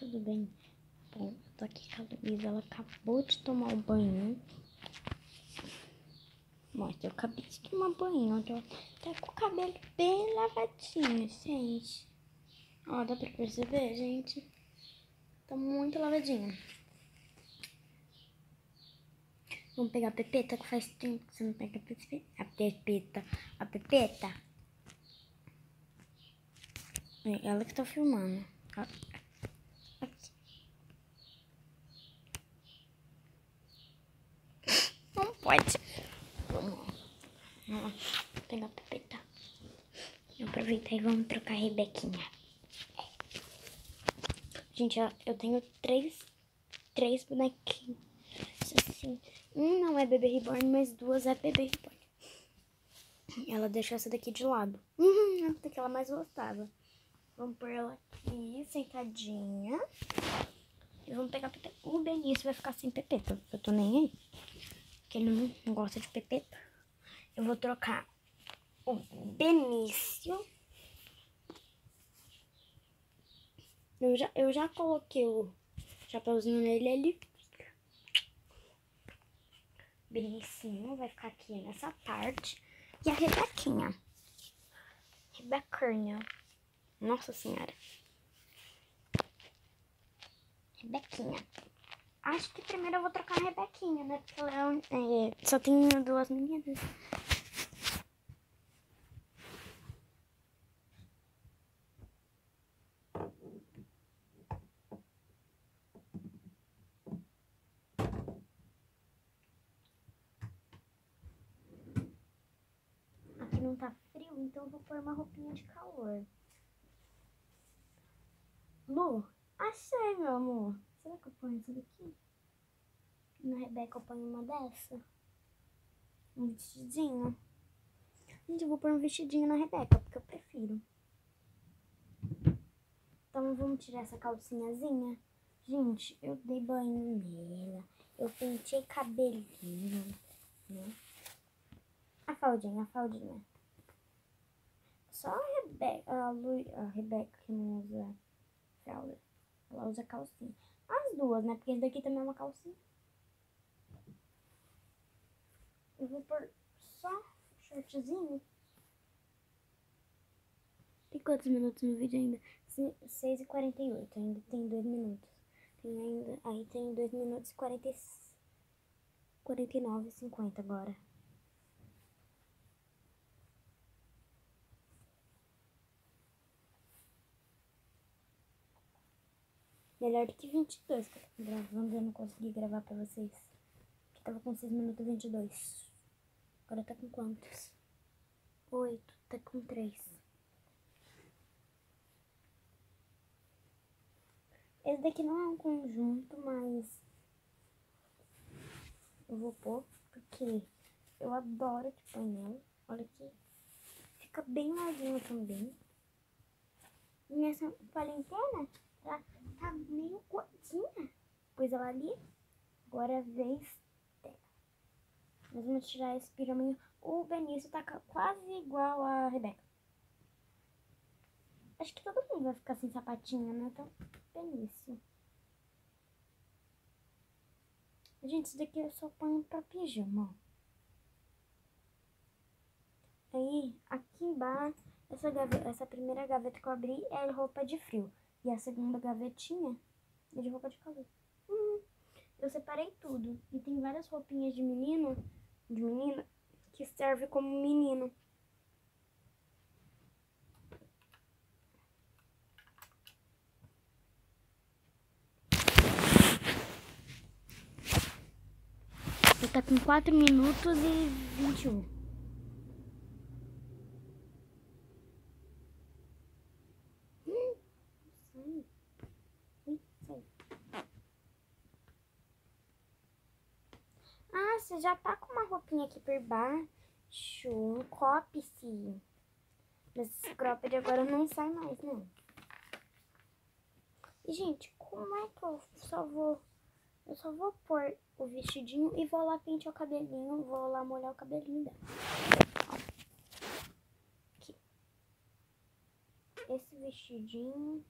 tudo bem? Bom, eu tô aqui com a Luísa, ela acabou de tomar o banho. Mostra, eu acabei de tomar banho, eu tô até com o cabelo bem lavadinho, gente. Ó, dá pra perceber, gente? Tá muito lavadinho. Vamos pegar a pepeta, que faz tempo que você não pega a pepeta. A pepeta. É ela que tá filmando. Aqui. Não pode. Vamos lá. Pegar a pepeta. Aproveitar e vamos trocar a Rebequinha. Gente, ó, eu tenho três bonequinhos. Assim. Um não é bebê reborn, mas duas é bebê reborn. Ela deixou essa daqui de lado. Essa daqui ela mais gostava. Vamos pôr ela aqui, sentadinha. E vamos pegar a pepeta. O Benício vai ficar sem pepeta. Eu tô nem aí. Porque ele não gosta de pepeta. Eu vou trocar o Benício. Eu já coloquei o chapeuzinho nele ali. Benício vai ficar aqui nessa parte. E a Rebequinha. Rebequinha. Nossa senhora. Rebequinha. Acho que primeiro eu vou trocar a Rebequinha, né? Porque ela só tem duas meninas. Aqui não tá frio, então eu vou pôr uma roupinha de calor. Lu, achei, meu amor. Será que eu ponho essa daqui? Na Rebeca eu ponho uma dessa. Um vestidinho. Gente, eu vou pôr um vestidinho na Rebeca, porque eu prefiro. Então vamos tirar essa calcinhazinha. Gente, eu dei banho nela. Eu pentei cabelinho, né? A faldinha. Só a Rebeca, a Rebeca que não usa fralda. Ela usa calcinha. As duas, né? Porque esse daqui também é uma calcinha. Eu vou pôr só shortzinho. Tem quantos minutos no vídeo ainda? 6h48, ainda tem 2 minutos. Aí tem 2 minutos e 49, 50 agora. Melhor do que 22 que eu tô gravando, eu não consegui gravar pra vocês. Que tava com 6 minutos e 22. Agora tá com quantos? 8, tá com 3. Esse daqui não é um conjunto, mas eu vou pôr porque eu adoro de painel. Olha aqui. Fica bem larguinho também. E essa quarentena, ela tá meio curtinha. Pus ela ali. Agora é a vez dela. Nós vamos tirar esse pijaminho. O Benício tá quase igual a Rebeca. Acho que todo mundo vai ficar sem sapatinho, né? Então, Benício. Gente, isso daqui eu só ponho pra pijama, ó. Aí, aqui embaixo, essa primeira gaveta que eu abri é roupa de frio. E a segunda gavetinha é de roupa de calor. Eu separei tudo. E tem várias roupinhas de menina, que serve como menino. Você tá com 4 minutos e 21. Ah, você já tá com uma roupinha aqui por baixo. Um cropped. Mas esse cropped agora não sai mais, não. E, gente, como é que eu só vou pôr o vestidinho e vou lá pentear o cabelinho. Vou lá molhar o cabelinho dela. Aqui. Esse vestidinho.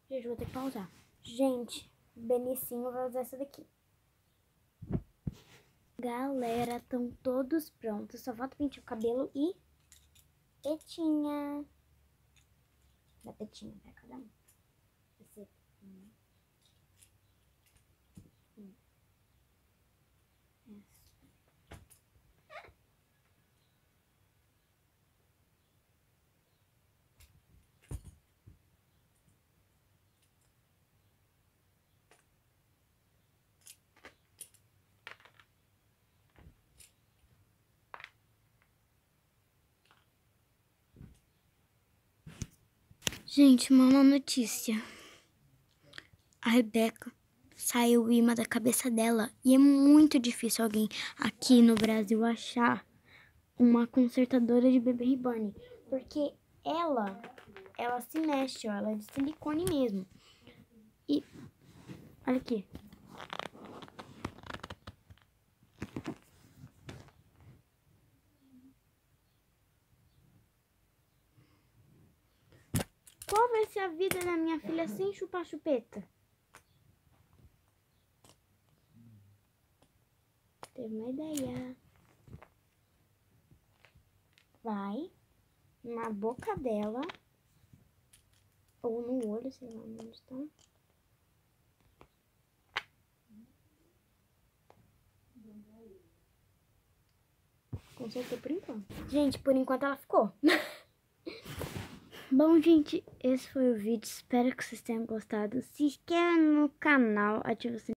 Gente, vou ter que pausar. Gente, Benicinho vai usar essa daqui. Galera, estão todos prontos. Só falta pentear o cabelo e petinha. Dá petinha pra cada um. Esse aqui. Gente, uma má notícia. A Rebeca saiu o imã da cabeça dela. E é muito difícil alguém aqui no Brasil achar uma consertadora de bebê reborn. Porque ela se mexe, ó. Ela é de silicone mesmo. E olha aqui. Qual vai ser a vida da minha filha sem chupar chupeta? Teve uma ideia. Vai na boca dela. Ou no olho, sei lá onde está. Consertou por enquanto. Gente, por enquanto ela ficou. Bom, gente, esse foi o vídeo. Espero que vocês tenham gostado. Se inscreva no canal, ative o sininho.